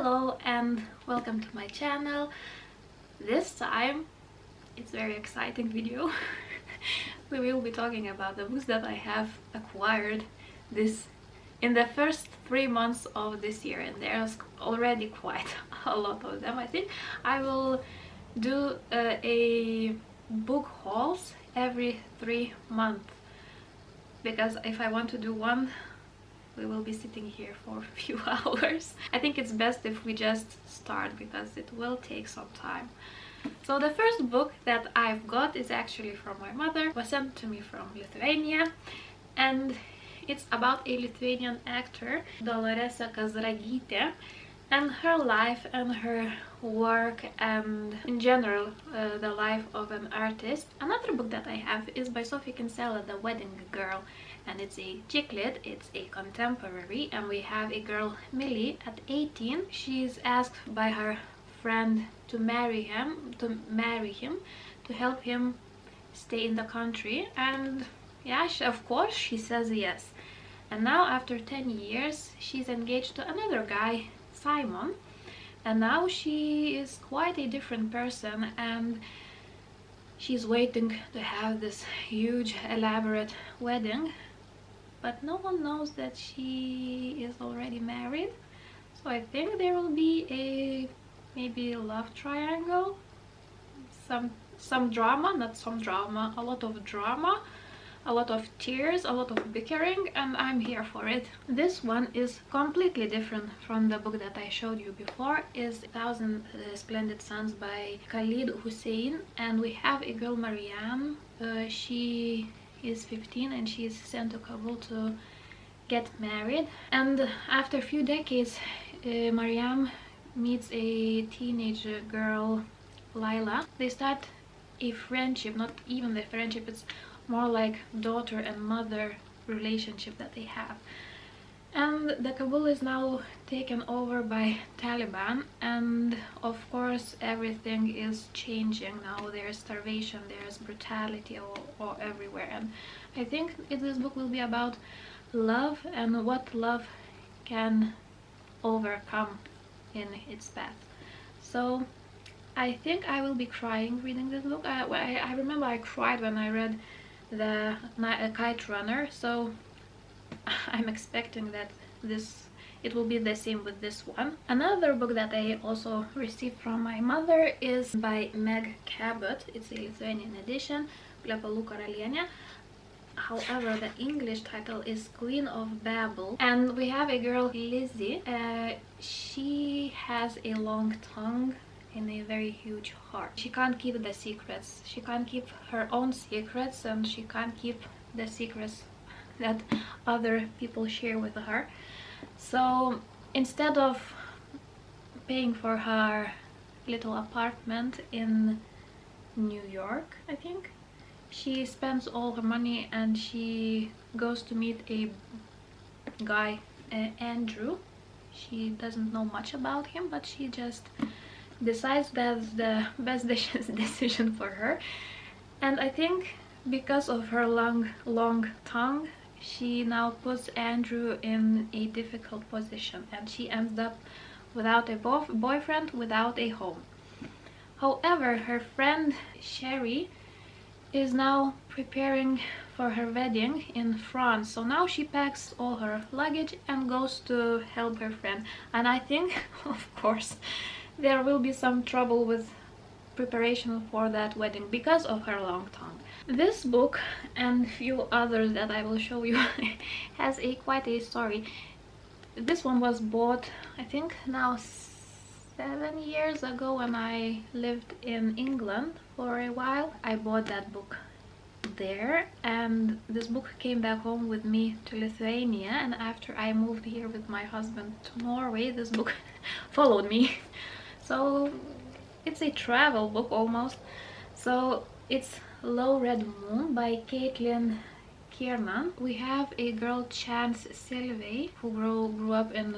Hello and welcome to my channel. This time it's a very exciting video. We will be talking about the books that I have acquired in the first 3 months of this year, and there's already quite a lot of them. I think I will do a book hauls every 3 months, because if I want to do one, we will be sitting here for a few hours. I think it's best if we just start, because it will take some time. So the first book that I've got is actually from my mother. It was sent to me from Lithuania, and it's about a Lithuanian actor, Doloresa Kazragytė, and her life and her work, and in general the life of an artist. Another book that I have is by Sophie Kinsella, The Wedding Girl, and it's a chick lit, it's a contemporary, and we have a girl, Millie, at 18. She's asked by her friend to marry him, to help him stay in the country, and yeah, of course she says yes. And now after 10 years she's engaged to another guy, Simon, and now she is quite a different person, and she's waiting to have this huge elaborate wedding, but no one knows that she is already married. So I think there will be maybe a love triangle, some drama, not some drama, a lot of drama, a lot of tears, a lot of bickering, and I'm here for it. This one is completely different from the book that I showed you before. Is 1000 Splendid Suns by Khalid Hussein, and we have a girl, Mariam. She is 15 and she is sent to Kabul to get married, and after a few decades Mariam meets a teenage girl, Laila. They start a friendship, not even the friendship, it's more like daughter and mother relationship that they have. And the Kabul is now taken over by Taliban, and of course everything is changing now. There's starvation, there's brutality all everywhere, and I think this book will be about love and what love can overcome in its path. So I think I will be crying reading this book. I remember I cried when I read the Kite Runner, so I'm expecting that it will be the same with this one. Another book that I also received from my mother is by Meg Cabot. It's a Lithuanian edition, Plepalų karalienė. However, the English title is Queen of Babel, and we have a girl, Lizzie. She has a long tongue and a very huge heart. She can't keep the secrets. She can't keep her own secrets, and she can't keep the secrets that other people share with her. So instead of paying for her little apartment in New York, I think, she spends all her money and she goes to meet a guy, Andrew. She doesn't know much about him, but she just decides that's the best decision for her. And I think because of her long tongue, she now puts Andrew in a difficult position, and she ends up without a boyfriend, without a home. However, her friend Sherry is now preparing for her wedding in France, so now she packs all her luggage and goes to help her friend. And I think, of course, there will be some trouble with preparation for that wedding because of her long tongue. This book and few others that I will show you has quite a story. This one was bought, I think now 7 years ago, when I lived in England for a while. I bought that book there, and this book came back home with me to Lithuania, and after I moved here with my husband to Norway, this book followed me. So it's a travel book almost. So it's Low Red Moon by Caitlin Kiernan. We have a girl, Chance Sylvie, who grew up in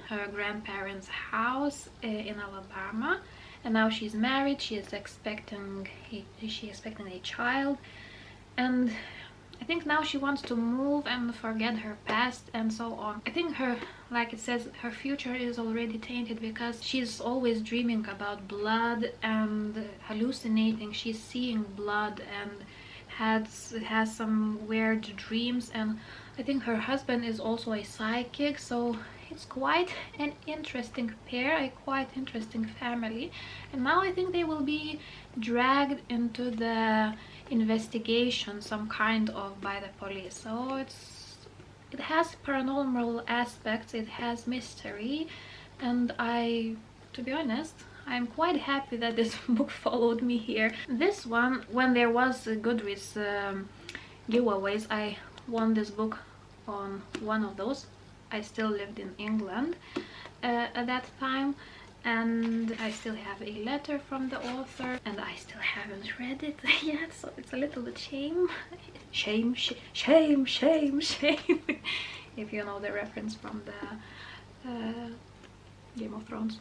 her grandparents' house in Alabama, and now she's married. She is expecting a child, and I think now she wants to move and forget her past and so on. I think her, like it says, her future is already tainted because she's always dreaming about blood and hallucinating. She's seeing blood and has some weird dreams, and I think her husband is also a psychic, so it's quite an interesting pair, a quite interesting family. And now I think they will be dragged into the investigation, some kind of, by the police. So it has paranormal aspects, it has mystery, and to be honest, I'm quite happy that this book followed me here. This one, when there was a Goodreads giveaways, I won this book on one of those. I still lived in England at that time, and I still have a letter from the author, and I still haven't read it yet, so it's a little bit shame if you know the reference from the Game of Thrones.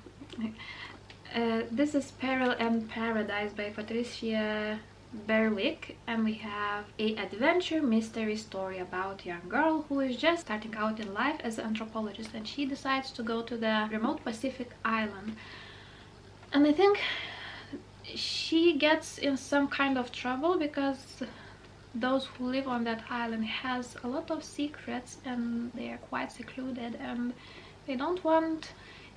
This is Peril and Paradise by Patricia Berwick, and we have a adventure mystery story about a young girl who is just starting out in life as an anthropologist, and she decides to go to the remote Pacific island. And I think she gets in some kind of trouble because those who live on that island has a lot of secrets, and they are quite secluded, and they don't want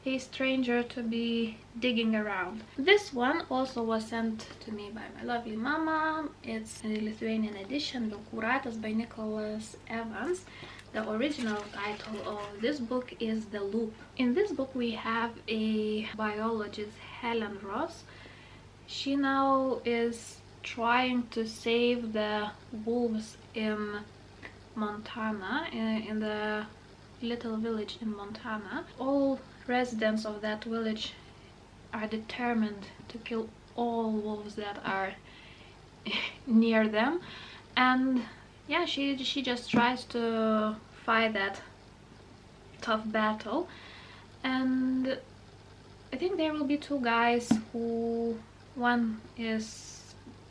a stranger to be digging around. This one also was sent to me by my lovely mama. It's a Lithuanian edition, Vilkuratas by Nicholas Evans. The original title of this book is The Loop. In this book we have a biologist, Helen Ross. She now is trying to save the wolves in Montana, in the little village in Montana. All residents of that village are determined to kill all wolves that are near them, and yeah, she just tries to fight that tough battle. And I think there will be two guys who, one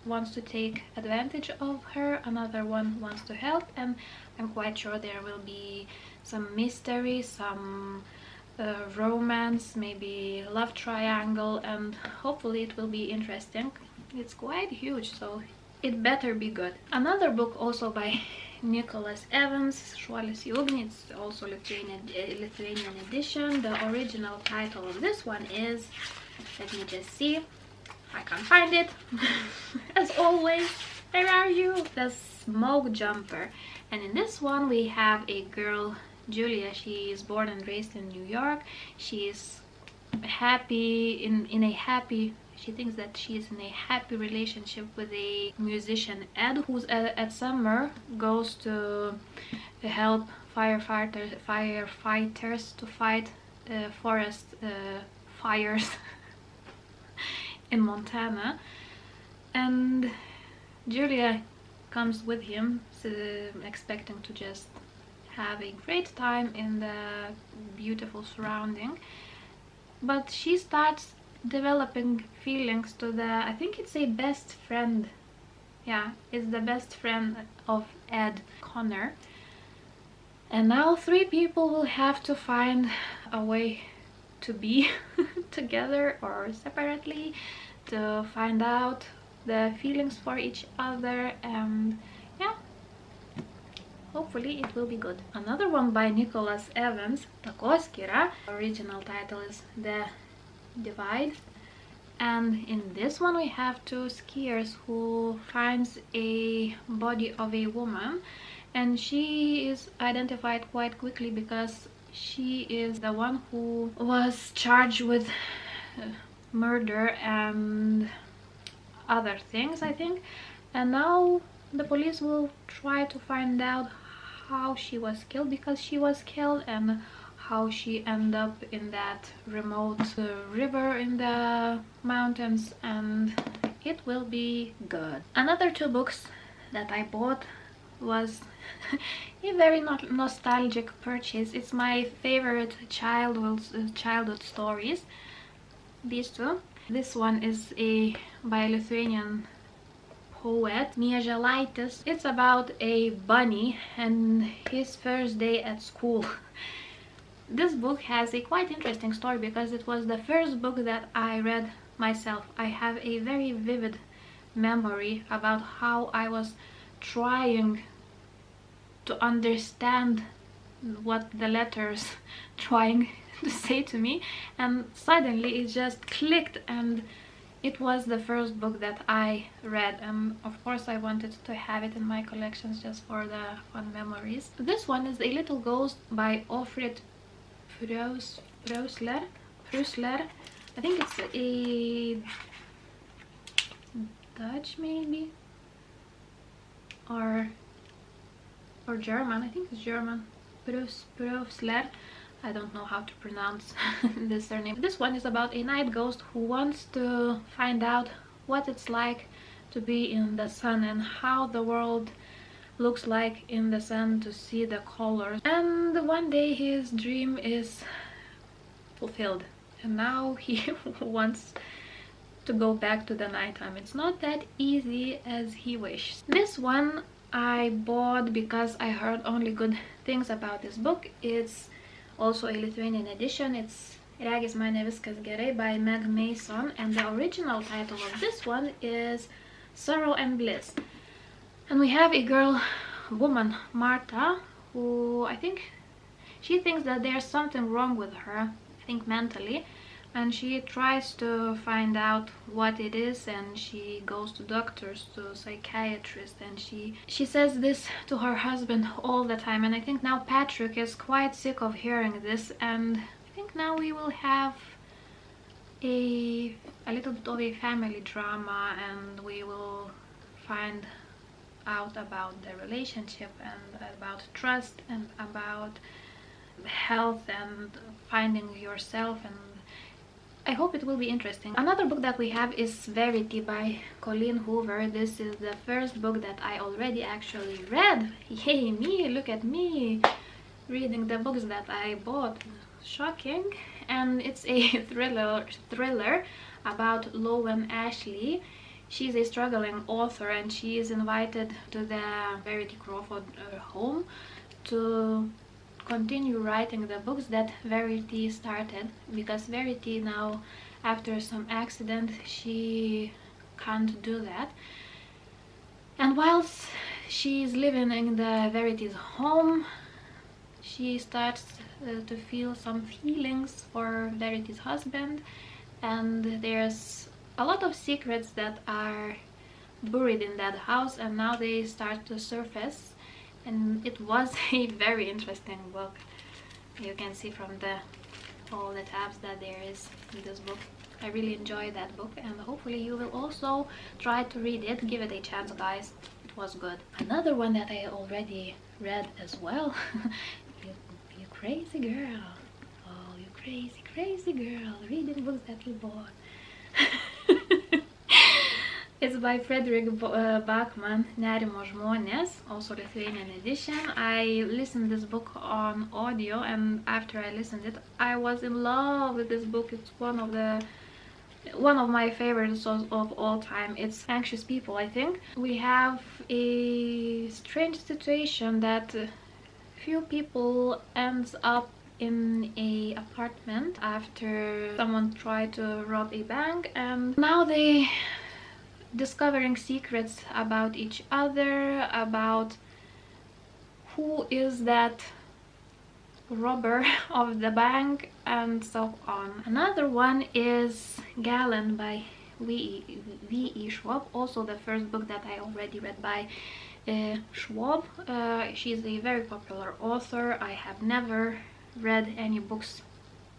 wants to take advantage of her, another one wants to help, and I'm quite sure there will be some mystery, some romance, maybe love triangle, and hopefully it will be interesting. It's quite huge, so it better be good. Another book also by Nicholas Evans, Šuolis į ugnį. It's also Lithuanian edition. The original title of this one is, let me just see, I can't find it as always. Where are you? The Smoke Jumper. And in this one we have a girl, Julia. She is born and raised in New York. She is happy in a happy, she thinks that she is in a happy relationship with a musician, Ed, who's at summer goes to help firefighters to fight forest fires in Montana. And Julia comes with him, expecting to just have a great time in the beautiful surrounding, but she starts developing feelings to the, I think it's a best friend, yeah, it's the best friend of Ed, Connor. And now three people will have to find a way to be together or separately, to find out the feelings for each other, and yeah, hopefully it will be good. Another one by Nicholas Evans, Takoskyra. Original title is The Divide. And in this one we have two skiers who finds a body of a woman, and she is identified quite quickly because she is the one who was charged with murder and other things, I think. And now the police will try to find out how she was killed, because she was killed, and how she ended up in that remote river in the mountains, and it will be good. Another two books that I bought was a very nostalgic purchase. It's my favorite childhood stories, these two. This one is by a Lithuanian poet Mieželaitis. It's about a bunny and his first day at school. This book has a quite interesting story because it was the first book that I read myself. I have a very vivid memory about how I was trying to understand what the letters trying to say to me, and suddenly it just clicked, and it was the first book that I read, and of course I wanted to have it in my collections just for the fun memories. This one is A Little Ghost by Offred Prusler. I think it's a Dutch maybe, or German. I think it's German. Prusler. I don't know how to pronounce this surname. This one is about a night ghost who wants to find out what it's like to be in the sun and how the world looks like in the sun, to see the colors. And one day his dream is fulfilled, and now he wants to go back to the nighttime. It's not that easy as he wishes. This one I bought because I heard only good things about this book. It's also a Lithuanian edition. It's Regis mane viskas gerai by Meg Mason, and the original title of this one is Sorrow and Bliss. And we have a woman, Marta, who I think she thinks that there's something wrong with her, I think mentally, and she tries to find out what it is, and she goes to doctors, to psychiatrists, and she says this to her husband all the time. And I think now Patrick is quite sick of hearing this, and I think now we will have a little bit of a family drama, and we will find out about the relationship and about trust and about health and finding yourself, and I hope it will be interesting. Another book that we have is Verity by Colleen Hoover. This is the first book that I already actually read. Yay me, look at me reading the books that I bought. Shocking. And it's a thriller about Lowen Ashley. She's a struggling author, and she is invited to the Verity Crawford home to continue writing the books that Verity started, because Verity now, after some accident, she can't do that. And whilst she's living in the Verity's home, she starts to feel some feelings for Verity's husband, and there's a lot of secrets that are buried in that house, and now they start to surface. And it was a very interesting book. You can see from all the tabs that there is in this book. I really enjoyed that book, and hopefully you will also try to read it. Give it a chance, guys. It was good. Another one that I already read as well. you crazy girl. Oh, you crazy girl. Reading books that you bought. It's by Frederick Bachman, Nerimo žmonės, also Lithuanian edition. I listened this book on audio, and after I listened it, I was in love with this book. It's one of my favorites of all time. It's Anxious People, I think. We have a strange situation that few people ends up in a apartment after someone tried to rob a bank, and now they discovering secrets about each other, about who is that robber of the bank, and so on. Another one is Galen by V.E. Schwab, also the first book that I already read by Schwab. She's a very popular author. I have never read any books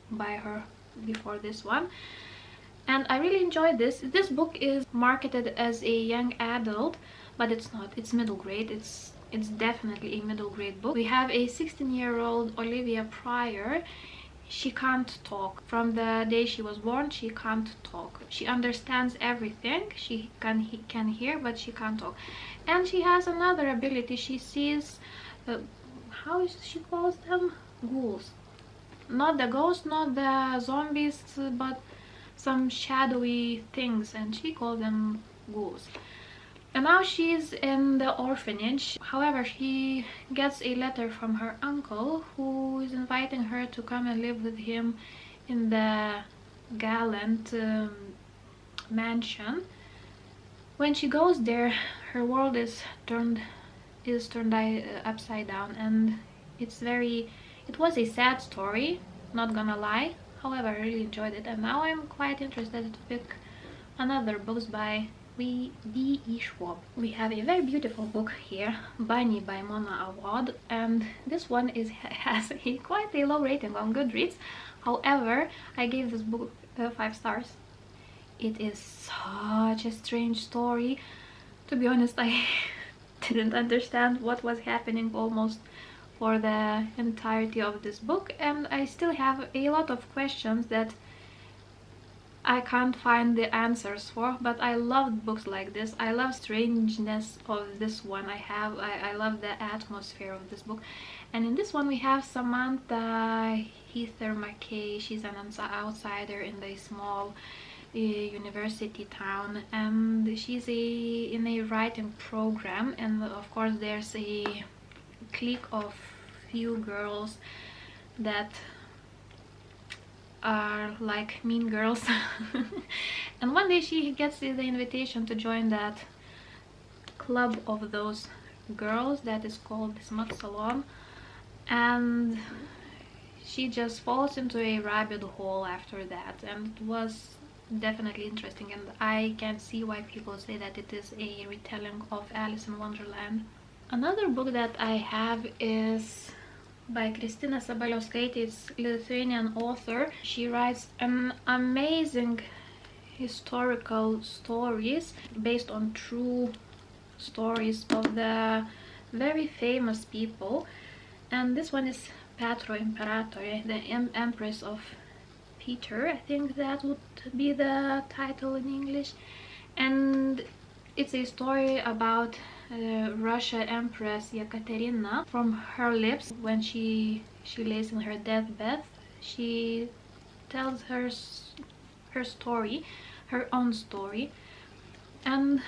by her before this one, and I really enjoyed this. This book is marketed as a young adult, but it's not. It's middle grade. It's definitely a middle grade book. We have a 16-year-old Olivia Pryor. She can't talk. From the day she was born, she can't talk. She understands everything. She can hear, but she can't talk. And she has another ability. She sees, how she calls them? Ghouls. Not the ghosts, not the zombies, but some shadowy things, and she calls them ghouls. And now she's in the orphanage. However, she gets a letter from her uncle who is inviting her to come and live with him in the Gallant mansion. When she goes there, her world is turned upside down, and it was a sad story, not gonna lie. However, I really enjoyed it, and now I'm quite interested to pick another books by V.E. Schwab. We have a very beautiful book here, Bunny by Mona Awad, and this one has quite a low rating on Goodreads. However, I gave this book 5 stars. It is such a strange story. To be honest, I didn't understand what was happening almost for the entirety of this book, and I still have a lot of questions that I can't find the answers for, but I love books like this. I love strangeness of this one. I love the atmosphere of this book. And in this one we have Samantha Heather McKay. She's an outsider in the small university town, and she's in a writing program, and of course there's a clique of few girls that are like mean girls. And one day she gets the invitation to join that club of those girls that is called Smut Salon, and she just falls into a rabbit hole after that, and it was definitely interesting, and I can see why people say that it is a retelling of Alice in Wonderland. Another book that I have is by Kristina Sabaliauskaitė. It's Lithuanian author. She writes an amazing historical stories based on true stories of the very famous people, and this one is Petro Imperatore, the Empress of Peter. I think that would be the title in English, and it's a story about Russia Empress Yekaterina. From her lips, when she lays in her deathbed, she tells her story, her own story, and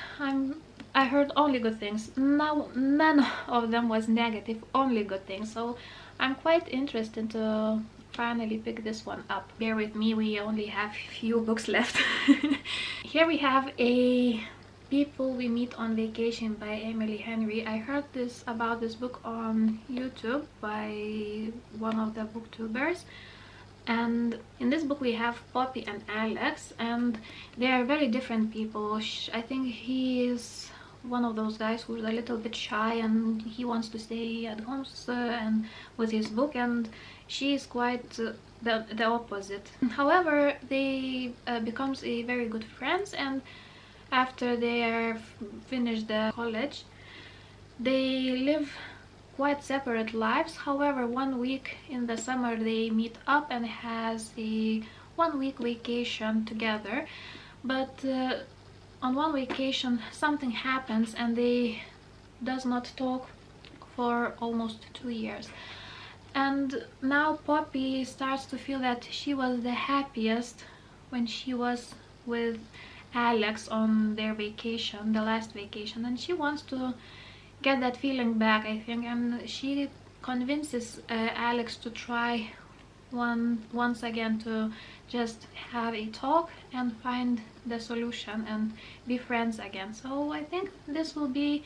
I heard only good things. Now none of them was negative, only good things, so I'm quite interested to finally pick this one up. Bear with me, we only have few books left. Here we have a People We Meet on Vacation by Emily Henry. I heard about this book on YouTube by one of the booktubers, and in this book we have Poppy and Alex, and they are very different people. I think he is one of those guys who's a little bit shy and he wants to stay at home and with his book, and she is quite the opposite. However, they becomes a very good friends, and after they are finished the college, they live quite separate lives. However, 1 week in the summer they meet up and has a 1-week vacation together, but on one vacation something happens and they does not talk for almost 2 years. And now Poppy starts to feel that she was the happiest when she was with Alex on their vacation, the last vacation, and she wants to get that feeling back, I think, and she convinces Alex to try once again to just have a talk and find the solution and be friends again. So I think this will be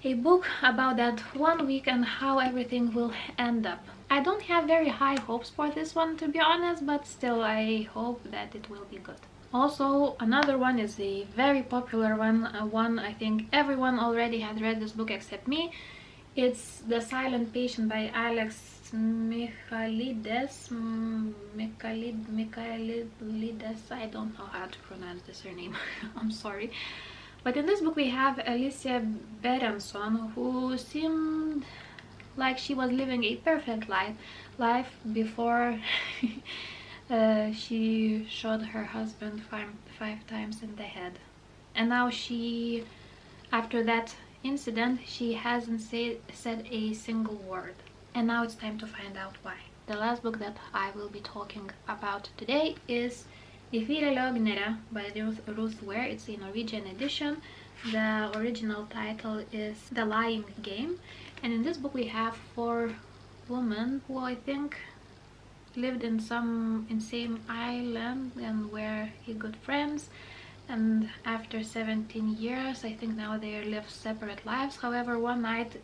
a book about that 1 week and how everything will end up. I don't have very high hopes for this one, to be honest, but still I hope that it will be good. Also, another one is a very popular one. I think everyone already had read this book except me. It's The Silent Patient by Alex Michaelides. Michaelides. I don't know how to pronounce this surname. I'm sorry. But in this book we have Alicia Berenson, who seemed like she was living a perfect life before she shot her husband five times in the head. And now she, after that incident, she hasn't said a single word. And now it's time to find out why. The last book that I will be talking about today is De Fire Løgnere by Ruth Ware. It's a Norwegian edition. The original title is The Lying Game, and in this book we have 4 women who I think lived in same island and were good friends, and after 17 years I think now they live separate lives. However, one night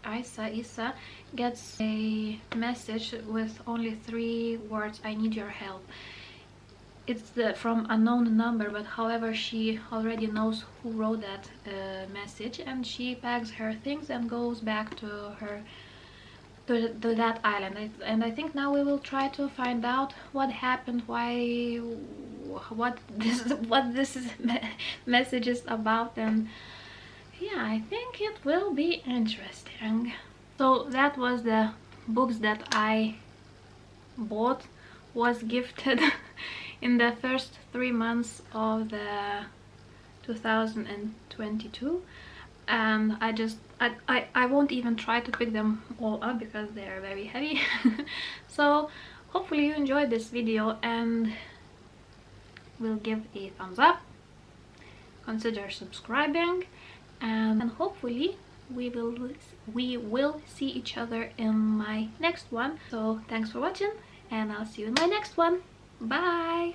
Isa gets a message with only 3 words: "I need your help." It's from unknown number, but however she already knows who wrote that message, and she packs her things and goes back to her to that island. And I think now we will try to find out what happened, why, what this message is about, and yeah, I think it will be interesting. So that was the books that I bought, was gifted in the first 3 months of the 2022, and I won't even try to pick them all up because they are very heavy. So hopefully you enjoyed this video and will give a thumbs up, consider subscribing, and hopefully we will see each other in my next one. So thanks for watching, and I'll see you in my next one. Bye.